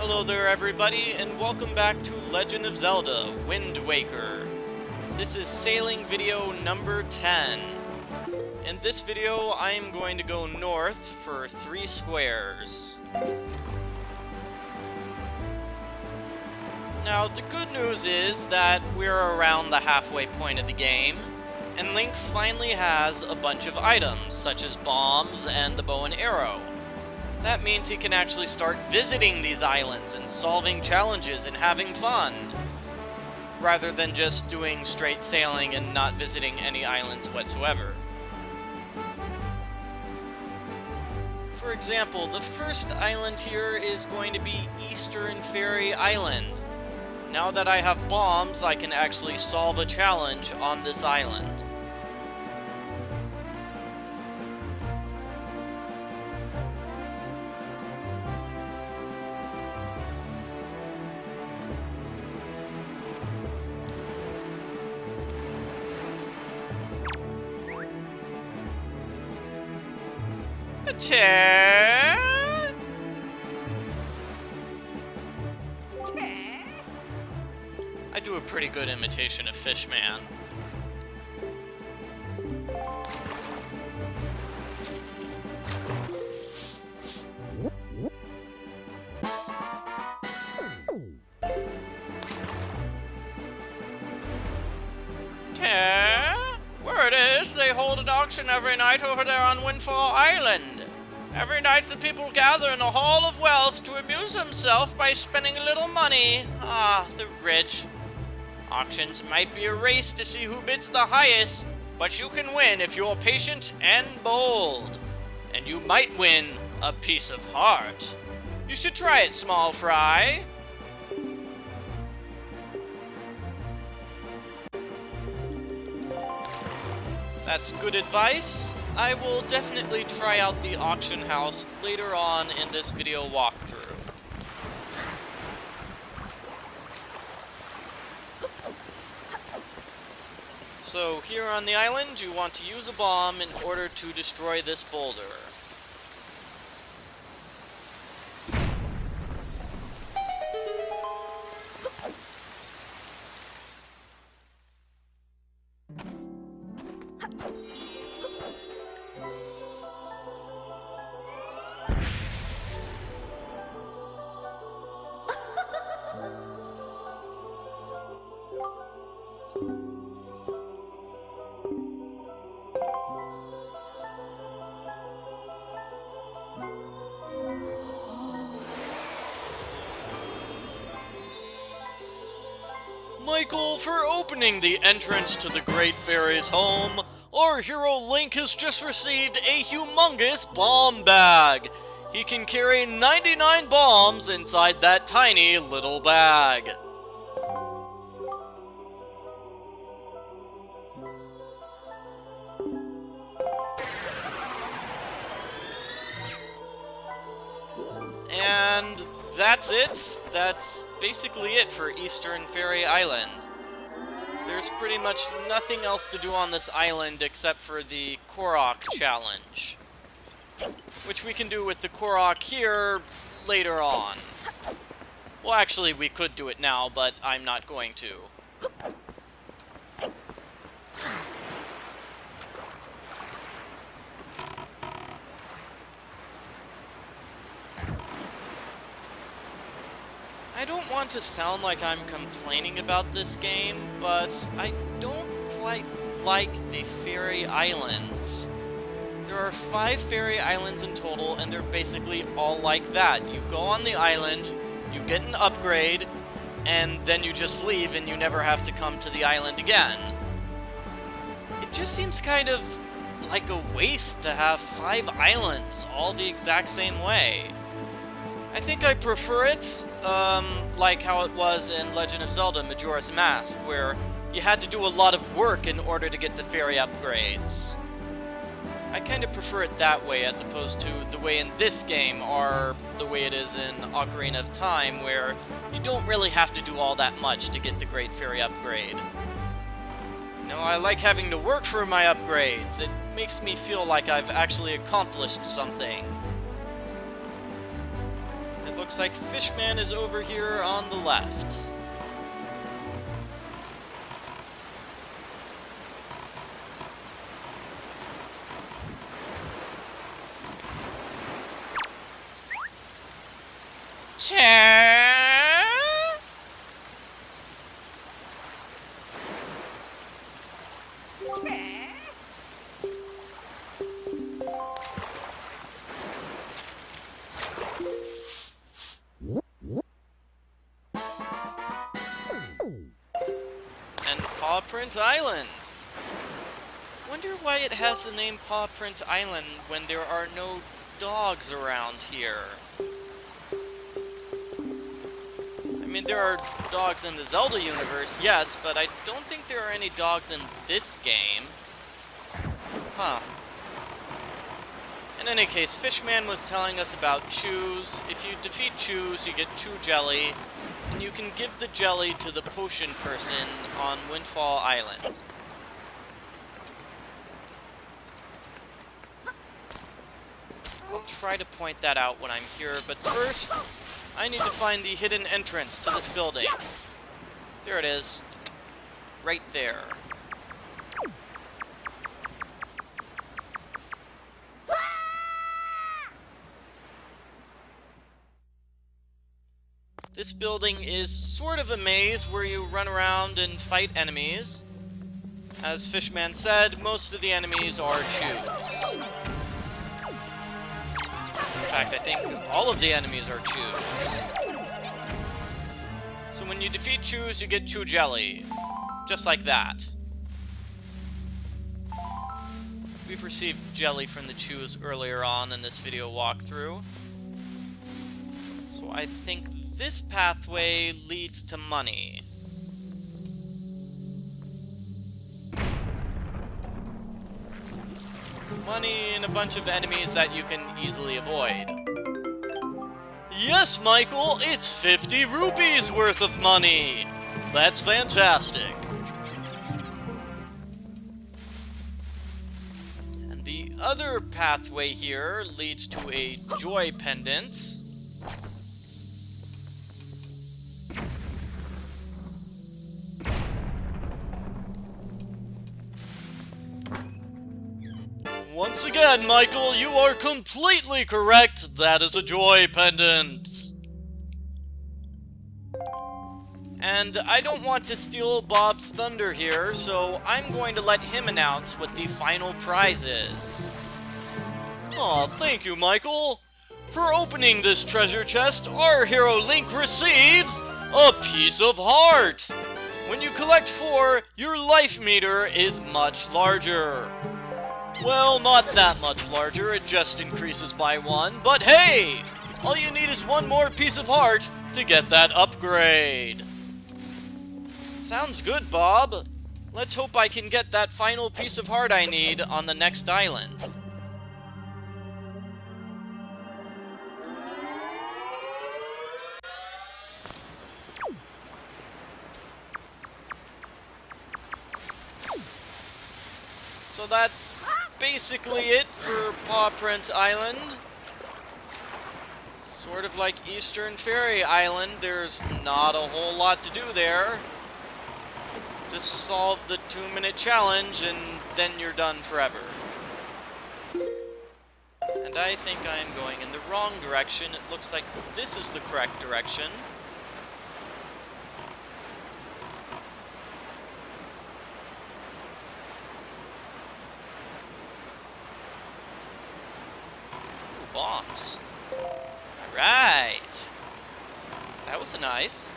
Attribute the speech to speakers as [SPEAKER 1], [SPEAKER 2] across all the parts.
[SPEAKER 1] Hello there everybody, and welcome back to Legend of Zelda, Wind Waker. This is sailing video number 10. In this video, I am going to go north for 3 squares. Now, the good news is that we're around the halfway point of the game, and Link finally has a bunch of items, such as bombs and the bow and arrow. That means he can actually start visiting these islands and solving challenges and having fun, rather than just doing straight sailing and not visiting any islands whatsoever. For example, the first island here is going to be Eastern Fairy Island. Now that I have bombs, I can actually solve a challenge on this island. Chair. I do a pretty good imitation of Fishman. Word is, they hold an auction every night over there on Windfall Island. Every night the people gather in the Hall of Wealth to amuse themselves by spending a little money. Ah, the rich. Auctions might be a race to see who bids the highest, but you can win if you're patient and bold. And you might win a piece of heart. You should try it, small fry. That's good advice. I will definitely try out the auction house later on in this video walkthrough. So here on the island, you want to use a bomb in order to destroy this boulder. Michael, for opening the entrance to the Great Fairy's home, our hero Link has just received a humongous bomb bag. He can carry 99 bombs inside that tiny little bag. And that's it. That's basically it for Eastern Fairy Island. There's pretty much nothing else to do on this island except for the Korok challenge, which we can do with the Korok here later on. Well, actually, we could do it now, but I'm not going to. I don't want to sound like I'm complaining about this game, but I don't quite like the fairy islands. There are 5 fairy islands in total, and they're basically all like that. You go on the island, you get an upgrade, and then you just leave and you never have to come to the island again. It just seems kind of like a waste to have 5 islands all the exact same way. I think I prefer it, like how it was in Legend of Zelda Majora's Mask, where you had to do a lot of work in order to get the fairy upgrades. I kind of prefer it that way as opposed to the way in this game, or the way it is in Ocarina of Time, where you don't really have to do all that much to get the Great Fairy upgrade. No, I like having to work for my upgrades. It makes me feel like I've actually accomplished something. It looks like Fishman is over here on the left. And Pawprint Island. Wonder why it has the name Pawprint Island when there are no dogs around here. I mean, there are dogs in the Zelda universe, yes, but I don't think there are any dogs in this game. Huh. In any case, Fishman was telling us about chews. If you defeat chews, you get chew jelly, and you can give the jelly to the potion person on Windfall Island. I'll try to point that out when I'm here, but first, I need to find the hidden entrance to this building. There it is. Right there. This building is sort of a maze where you run around and fight enemies. As Fishman said, most of the enemies are chews. In fact, I think all of the enemies are chews. So when you defeat chews, you get chew jelly. Just like that. We've received jelly from the chews earlier on in this video walkthrough. So I think this pathway leads to money. Money and a bunch of enemies that you can easily avoid. Yes, Michael, it's 50 rupees worth of money! That's fantastic. And the other pathway here leads to a joy pendant. Once again, Michael, you are completely correct. That is a joy pendant. And I don't want to steal Bob's thunder here, so I'm going to let him announce what the final prize is. Aw, thank you, Michael. For opening this treasure chest, our hero Link receives a piece of heart. When you collect 4, your life meter is much larger. Well, not that much larger, it just increases by 1, but hey! All you need is 1 more piece of heart to get that upgrade. Sounds good, Bob. Let's hope I can get that final piece of heart I need on the next island. So that's basically it for Pawprint Island. Sort of like Eastern Fairy Island, there's not a whole lot to do there. Just solve the 2-minute challenge and then you're done forever. And I think I'm going in the wrong direction. It looks like this is the correct direction. Bombs. Alright. That was nice.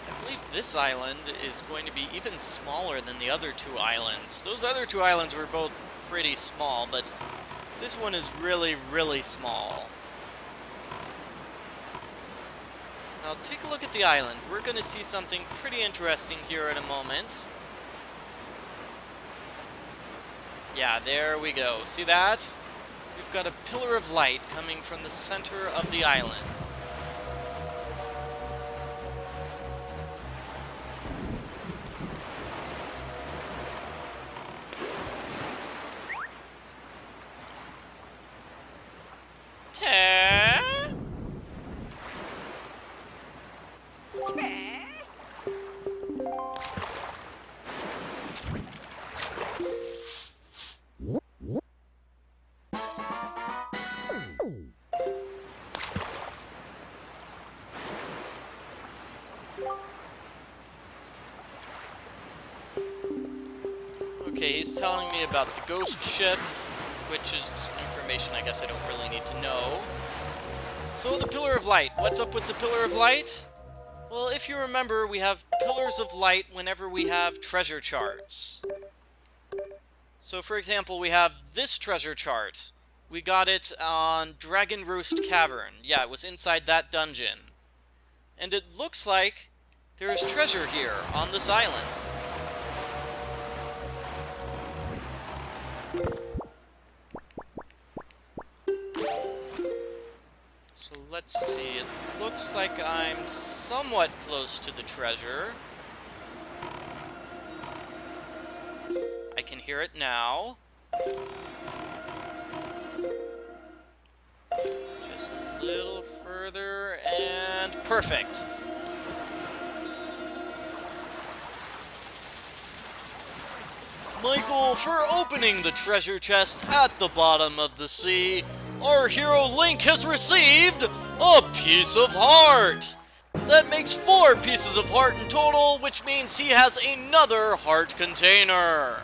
[SPEAKER 1] I believe this island is going to be even smaller than the other 2 islands. Those other 2 islands were both pretty small, but this one is really, really small. Now take a look at the island. We're going to see something pretty interesting here in a moment. Yeah, there we go. See that? We've got a pillar of light coming from the center of the island. Okay, he's telling me about the ghost ship, which is information I guess I don't really need to know. So the Pillar of Light. What's up with the Pillar of Light? Well, if you remember, we have Pillars of Light whenever we have treasure charts. So, for example, we have this treasure chart. We got it on Dragon Roost Cavern. Yeah, it was inside that dungeon. And it looks like there is treasure here on this island. So let's see, it looks like I'm somewhat close to the treasure. I can hear it now. Just a little further, and perfect. Michael, for opening the treasure chest at the bottom of the sea, our hero Link has received a piece of heart! That makes 4 pieces of heart in total, which means he has another heart container.